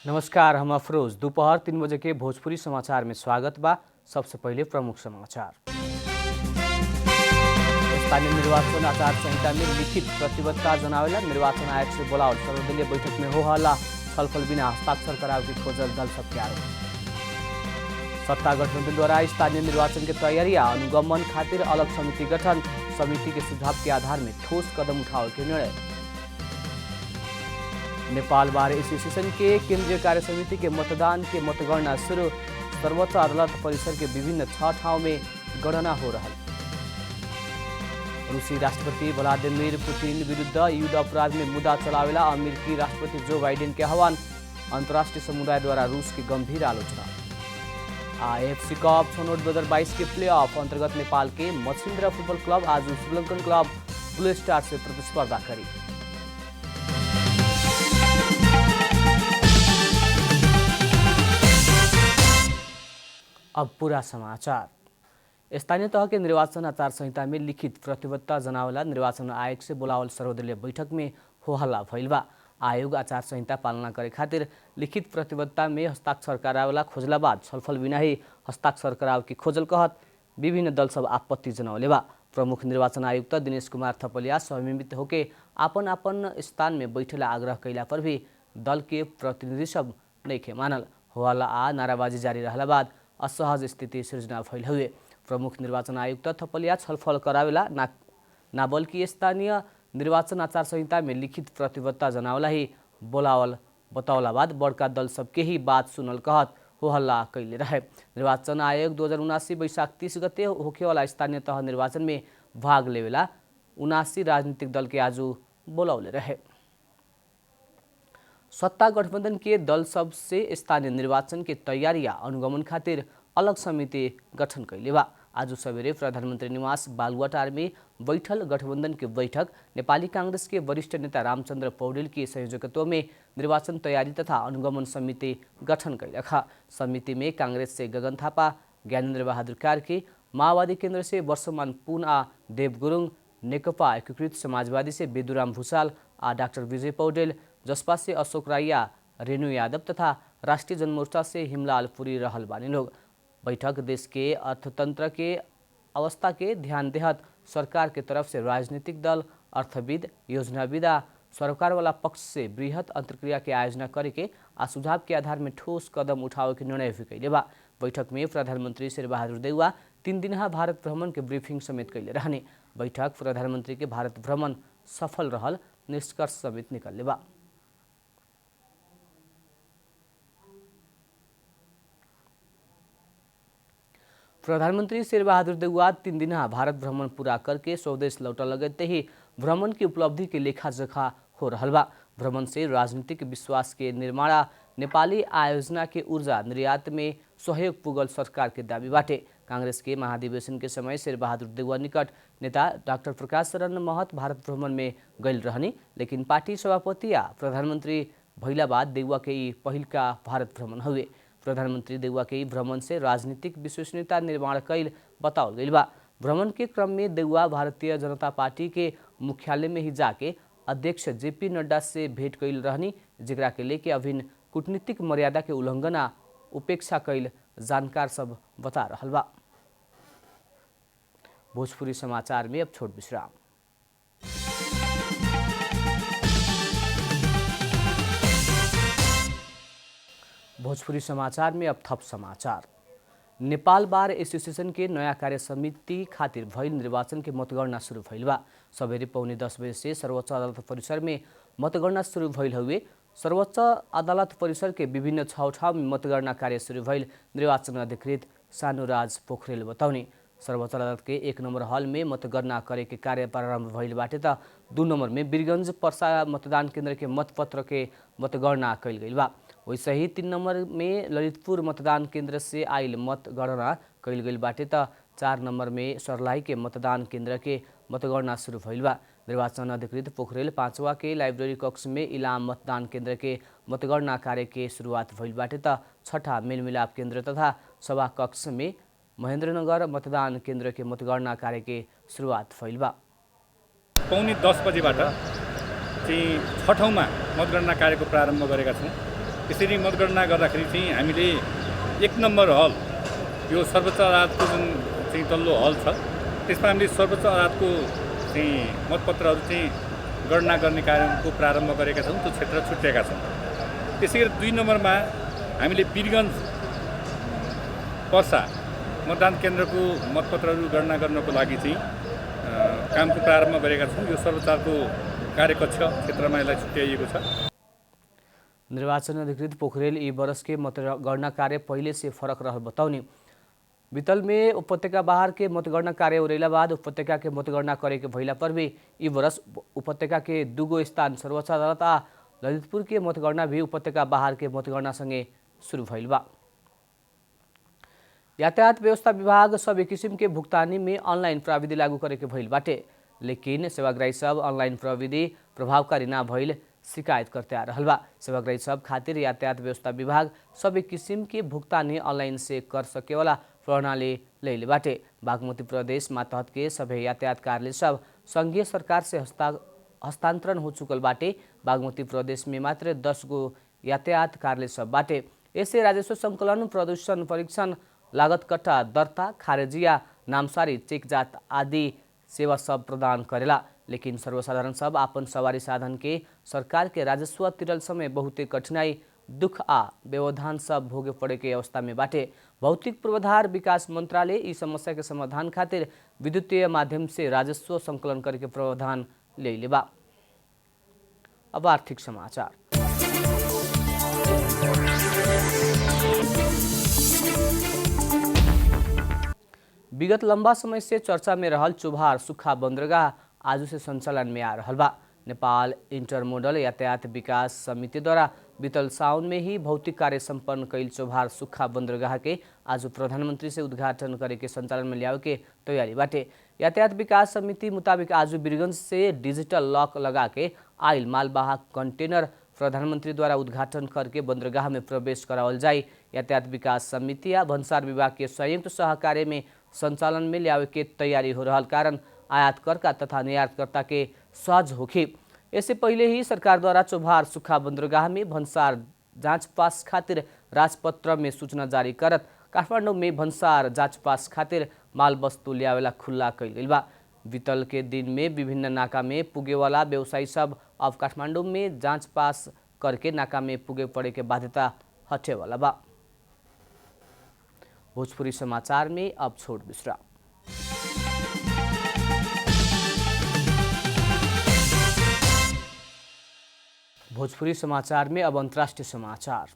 नमस्कार, हम अफरोज। दोपहर 3 बजे के भोजपुरी समाचार में स्वागत बा। सबसे पहले प्रमुख समाचार। स्थानीय निर्वाचन आचार संहिता में लिखित प्रतिबद्धता जनावेला निर्वाचन आयोग से बोलावल सर्वदलीय बैठक में हो हल्ला, छलफल बिना हस्ताक्षर करावे की खोजल दल सबके आरोप। सत्ता गठबंधन द्वारा स्थानीय निर्वाचन की तैयारी अनुगमन खातिर अलग समिति गठन, समिति के सुझाव के आधार में ठोस कदम उठावे के निर्णय। नेपाल बार एसोसिएशन के केंद्रीय कार्य समिति के मतदान के मतगणना शुरू, सर्वोच्च अदालत परिसर के विभिन्न 6 ठाव में गणना हो रहा। रूसी राष्ट्रपति व्लादिमीर पुतिन विरुद्ध युद्ध अपराध में मुद्दा चलावेला अमेरिकी राष्ट्रपति जो बाइडेन के आह्वान, अंतर्राष्ट्रीय समुदाय द्वारा रूस की गंभीर आलोचना। AFC कप छनौट 2022 के प्ले ऑफ अंतर्गत नेपाल के मछिन्द्रा फुटबल क्लब आज श्रीलंकन क्लब ब्लू स्टार से प्रतिस्पर्धा करी। अब पूरा समाचार। स्थानीय तह के निर्वाचन आचार संहिता में लिखित प्रतिबद्धता जनावेला निर्वाचन आयोग से बोलावल सर्वदलीय बैठक में हो हल्ला भइल बा। आयोग आचार संहिता पालना करे खातिर लिखित प्रतिबद्धता में हस्ताक्षर करावेला खोजला बाद छलफल बिना ही हस्ताक्षर करावे की खोजल कहत विभिन्न दल सब आपत्ति जनावले बा। प्रमुख निर्वाचन आयुक्त दिनेश कुमार थपलिया संयमित होके आपन आपन स्थान में बैठेला आग्रह कैला पर भी दल के प्रतिनिधि सब नइखे मानल। हो हल्ला आ नाराबाजी जारी रहला बाद असहज स्थिति सृजना भइल हुए। प्रमुख निर्वाचन आयुक्त थपलिया छलफल करावेला ना बल्कि स्थानीय निर्वाचन आचार संहिता में लिखित प्रतिबद्धता जनावला ही बोलावल बतावला बाद बड़का दल सबके ही बात सुनल कहत हो हल्ला कैले रहे। निर्वाचन आयोग 2079 वैशाख 30 गते होखेवाला स्थानीय तह निर्वाचन में भाग लेवेला 79 राजनीतिक दल के आज बोलावले रहे। सत्ता गठबंधन के दल सब से स्थानीय निर्वाचन के तैयारी अनुगमन खातिर अलग समिति गठन कैले बा। आज सवेरे प्रधानमंत्री निवास बालुवाटार में बैठल गठबंधन के बैठक नेपाली कांग्रेस के वरिष्ठ नेता रामचंद्र पौडेल के संयोजकत्व में निर्वाचन तैयारी तथा अनुगमन समिति गठन कैलखा। समिति में कांग्रेस से गगन थापा, ज्ञानेन्द्र बहादुर कार्की, माओवादी केन्द्र से वर्षमान पुन आ देव गुरुङ, नेकपा एकीकृत समाजवादी से बेदुराम भूषाल आ डाक्टर विजय पौडेल, जसपा से अशोक राई, रेणु यादव तथा राष्ट्रीय जनमोर्चा से हिमलाल पुरी रहल बानी लोग। बैठक देश के अर्थतंत्र के अवस्था के ध्यान देहत सरकार के तरफ से राजनीतिक दल, अर्थविद, योजनाविद आ सरकार वाला पक्ष से बृहत अंतर्क्रिया के आयोजना करके आ सुझाव के आधार में ठोस कदम उठावे के निर्णय भी कैले बा। बैठक में प्रधानमंत्री शेरबहादुर देउवा 3 दिनहा भारत भ्रमण के ब्रीफिंग समेत कैले रहने। बैठक प्रधानमंत्री के भारत भ्रमण सफल रहल निष्कर्ष समेत निकलले बा। प्रधानमंत्री शेरबहादुर देउवा 3 दिनहा भारत भ्रमण पूरा करके स्वदेश लौटल लगते ही भ्रमण की उपलब्धि के लेखाजोखा हो रहल बा। भ्रमण से राजनीतिक विश्वास के निर्माण, नेपाली आयोजना के ऊर्जा निर्यात में सहयोग पुगल सरकार के दावी बाटे। कांग्रेस के महाधिवेशन के समय शेरबहादुर देउवा निकट नेता डाक्टर प्रकाश शरण महत भारत भ्रमण में गइल रहनी, लेकिन पार्टी सभापति या प्रधानमंत्री भइला बाद देउवा के पहिलका भारत भ्रमण हुए। प्रधानमंत्री देउवा के भ्रमण से राजनीतिक विश्वसनीयता निर्माण कैल बताओल गइल बा। भ्रमण के क्रम में देउवा भारतीय जनता पार्टी के मुख्यालय में ही जाके अध्यक्ष जेपी नड्डा से भेंट कैल रहनी, जेकरा के लेके अभिन्न कूटनीतिक मर्यादा के उल्लंघन आ उपेक्षा कैल जानकार सब बता रहल बा। भोजपुरी समाचार में अब छोट विश्राम। भोजपुरी समाचार में अब थप समाचार। नेपाल बार एसोसिएशन के नया कार्य समिति खातिर भइल निर्वाचन के मतगणना शुरू भइल बा। सवेरे पौने 10 बजे से सर्वोच्च अदालत परिसर में मतगणना शुरू भइल हुए। सर्वोच्च अदालत परिसर के विभिन्न 6 ठाउँ में मतगणना कार्य शुरू भइल निर्वाचन अधिकृत सानुराज पोखरेल बताउने। सर्वोच्च अदालत के 1 नंबर हॉल में मतगणना करे के कार्य प्रारंभ भइल बाटे त 2 नंबर में वीरगंज पर्सा मतदान केंद्र के मतपत्र के मतगणना कैल गइल बा। वैसे ही 3 नंबर में ललितपुर मतदान केंद्र से आइल मतगणना कैल गइल बाटे त 4 नंबर में सर्लाही के मतदान केंद्र के मतगणना शुरू भइल बा। निर्वाचन अधिकृत पोखरेल 5वां के लाइब्रेरी कक्ष में इलाम मतदान केंद्र के मतगणना कार्य के शुरुआत भइल बाटे त 6ठा मेलमिलाप केंद्र तथा सभा कक्ष में महेन्द्रनगर मतदान केंद्र के मतगणना कार्य के शुरुआत भइल बा। पौने 10 बजेबाट चाहिँ 6 ठाउँमा मतगणना कार्यको प्रारम्भ गरेका छौँ यसरी मतगणना गर्दाखेरि चाहिँ हामीले 1 नम्बर हल यो सर्वोच्च अदालतको जुन चाहिँ तल्लो हल छ त्यसमा हामीले सर्वोच्च अदालतको चाहिँ मतपत्रहरू चाहिँ गणना गर्ने कार्यको प्रारम्भ गरेका छौँ। त्यो क्षेत्र छुट्याएका छौँ। त्यसै गरी 2 नम्बरमा हामीले वीरगञ्ज पर्सा मतदान केन्द्रको मतपत्रहरू गणना गर्नको लागि चाहिँ कामको प्रारम्भ गरेका छौँ। यो सर्वोच्च अदालतको कार्यकक्ष क्षेत्रमा यसलाई छुट्याइएको छ। निर्वाचन अधिकृत पोखरेल यी वर्ष के मतगणना कार्य पहले से फर्क रह बताउने बीतल में उपत्यका बाहर के मतगणना कार्य उड़ेला बाद उपत्यका के मतगणना करे के भइला पर भी यी वर्ष उपत्यका के दुगो स्थान सर्वोच्च अदालत आ ललितपुर के मतगणना भी उपत्यका बाहर के मतगणना संगे शुरू भइल बा। यातायात व्यवस्था विभाग सब एक किसिम के भुगतानी में ऑनलाइन प्रविधि लागू करे के भइल बाटे, लेकिन सेवाग्राही सब ऑनलाइन प्रविधि प्रभावकारी ना भइल शिकायत करते आ रहल बा। सेवाग्राही सब खातिर यातायात व्यवस्था विभाग सब एक किसिम के भुगतानी ऑनलाइन से कर सके वाला प्रणाली लैले बाटे। बागमती प्रदेश मातहत के सभे यातायात कार्यालय सब संघीय सरकार से हस्तांतरण हो चुकल बाटे। बागमती प्रदेश में मात्र 10 गो यातायात कार्यालय सब बाटे। ऐसे राजस्व संकलन, प्रदूषण परीक्षण, लागत कट्टा दर्ता, खारेजिया, नामसारी, चेक जात आदि सेवा सब प्रदान करेला, लेकिन सर्वसाधारण सब आपन सवारी साधन के सरकार के राजस्व तिरल समय बहुते कठिनाई, दुख आ व्यवधान सब भोगे पड़े के अवस्था में बाटे। भौतिक पूर्वाधार विकास मंत्रालय इस समस्या के समाधान खातिर विद्युतीय माध्यम से राजस्व संकलन करके प्रावधान ले बा। अब आर्थिक समाचार। विगत लंबा समय से चर्चा में रहल चोभार सुखा बंदरगाह आज से संचालन में आ रहल बा। नेपाल इंटरमोडल यातायात विकास समिति द्वारा बीतल साउन में ही भौतिक कार्य संपन्न कैल चोभार सुखा बंदरगाह के आज प्रधानमंत्री से उद्घाटन करे के संचालन में लियावे के तैयारी बाटे। यातायात विकास समिति मुताबिक आज वीरगंज से डिजिटल लॉक लगा के आयल मालवाहक कंटेनर प्रधानमंत्री द्वारा उद्घाटन करके बंदरगाह में प्रवेश करावल जाए। यातायात विकास समिति या भन्सार विभाग के संयुक्त सहकार्य में संचालन में लियावे के तैयारी हो रहा कारण आयातकर्ता तथा निर्यातकर्ता के सहज होखे। इससे पहले ही सरकार द्वारा चोभार सुखा बंदरगाह में भन्सार जांच पास खातिर राजपत्र में सूचना जारी करत काठमाडौँ में भन्सार जांच पास खातिर माल वस्तु लियावेला खुल्ला कैल गइल बा। बीतल के दिन में विभिन्न नाका में पुगे वाला व्यवसायी सब अब काठमाडौँ में जांच पास करके नाका में पुगे पड़े के बाध्यता हटे वाला बा। भोजपुरी समाचार में अब छोट विश्राम। भोजपुरी समाचार में अब अंतर्राष्ट्रीय समाचार।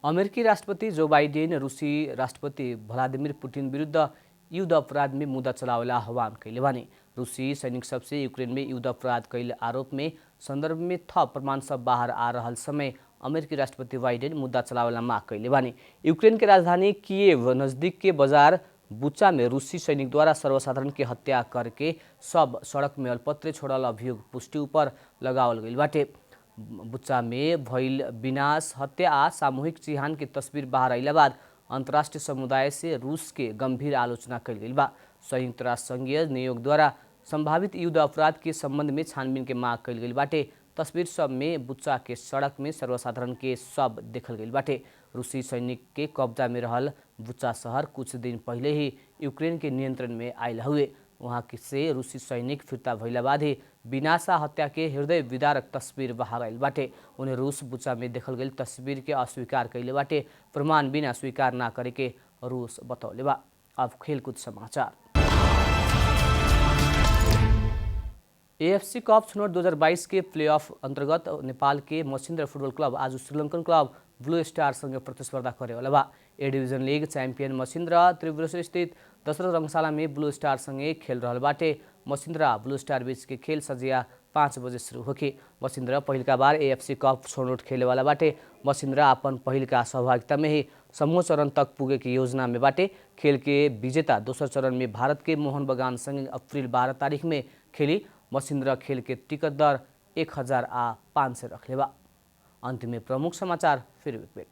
अमेरिकी राष्ट्रपति जो बाइडेन रूसी राष्ट्रपति व्लादिमीर पुतिन विरुद्ध युद्ध अपराध में मुद्दा चलावेला आह्वान कैले बानी। रूसी सैनिक सबसे यूक्रेन में युद्ध अपराध कैल आरोप में संदर्भ में थप प्रमाण सब बाहर आ रहल समय अमेरिकी राष्ट्रपति बाइडेन मुद्दा चलावेला माग कैले बानी। यूक्रेन के राजधानी किएव नजदीक के बाजार बुच्चा में रूसी सैनिक द्वारा सर्वसाधारण के हत्या करके सब सड़क में अल्पत्र छोड़ल अभियोग पुष्टि ऊपर लगावल गइल बाटे। बुच्चा में भइल विनाश, हत्या आ सामूहिक चिहान की तस्वीर बाहर आइला बाद अंतर्राष्ट्रीय समुदाय से रूस के गंभीर आलोचना कल गइल बा। संयुक्त राष्ट्र संघीय नियोग द्वारा संभावित युद्ध अपराध के संबंध में छानबीन के माग कल गइल बाटे। तस्वीर सब में बुच्चा के सड़क में सर्वसाधारण के सब देखल गइल बाटे। रूसी सैनिक के कब्जा में रहल बुच्चा शहर कुछ दिन पहले ही यूक्रेन के नियंत्रण में आयल हुए। वहाँ से रूसी सैनिक फिर्ता भइला बाद ही विनाशा हत्या के हृदय विदारक तस्वीर बाहर आइल बाटे। उन्हें रूस बुच्चा में देखल गई तस्वीर के अस्वीकार कैले बाटे। प्रमाण बिना स्वीकार ना करे के रूस बतौले बा। अब खेलकूद समाचार। एएफसी कप छनौट 2022 के प्लेऑफ अंतर्गत नेपाल के मछिन्द्र फुटबल क्लब आज श्रीलंकन क्लब ब्लू स्टार संगे प्रतिस्पर्धा करेवाला बा। A division league champion Machhindra Tripureshwor स्थित दशरथ रंगशाला में ब्लू स्टार संगे खेल रहल बाटे। मछिन्द्र ब्लू स्टार बीच के खेल सजिया 5 बजे शुरू होके। मछिन्द्र पहिलका बार एएफसी कप छनौट खेले वाला बाटे। मछिन्द्र अपन पहिलका सहभागिता में ही समूह चरण तक पुगे की योजना में बाटे। खेल के विजेता दोसर चरण में भारत के मोहन बगान संगे अप्रैल 12 तारीख में खेली। मछिन्द्र खेल के टिकट दर 1000 रखले बा। अंत में प्रमुख समाचार फिर एक बेर।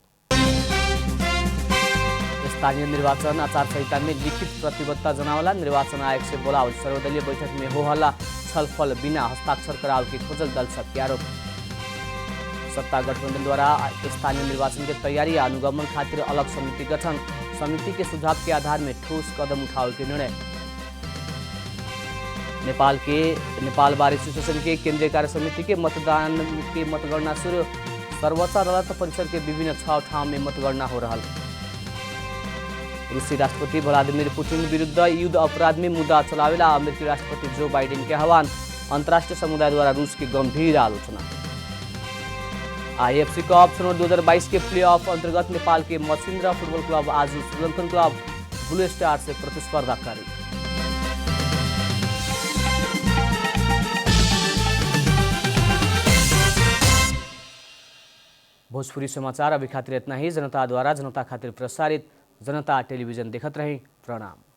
स्थानीय निर्वाचन आचार संहिता में लिखित प्रतिबद्धता जनावला। निर्वाचन आयोग से बोलावल सर्वदलीय बैठक में हो हल्ला। छलफल बिना हस्ताक्षर कराव के खोजल दल सबके आरोप। सत्ता गठबंधन द्वारा स्थानीय निर्वाचन के तैयारी या अनुगमन खातिर अलग समिति गठन, समिति के सुझाव के आधार में ठोस कदम उठावे के निर्णय। नेपाल बार एसोसिएशन के केंद्रीय कार्य समिति के मतगणना शुरू, सर्वोच्च अदालत परिसर के विभिन्न 6 ठाउँ में मतगणना हो रहा। रूसी राष्ट्रपति व्लादिमीर पुतिन विरुद्ध युद्ध अपराध में मुद्दा चलावेला अमेरिकी राष्ट्रपति जो बाइडेन के आह्वान, अंतर्राष्ट्रीय समुदाय द्वारा रूस की गंभीर आलोचना। आईएफसी कप छनौट 2022 के प्लेऑफ अंतर्गत नेपाल के मछिन्द्र फुटबल क्लब आज श्रीलंकन क्लब ब्लू स्टार से प्रतिस्पर्धा करी। भोजपुरी समाचार अभी खातिर इतना ही। जनता द्वारा जनता खातिर प्रसारित जनता टेलीविजन देखत रही। प्रणाम।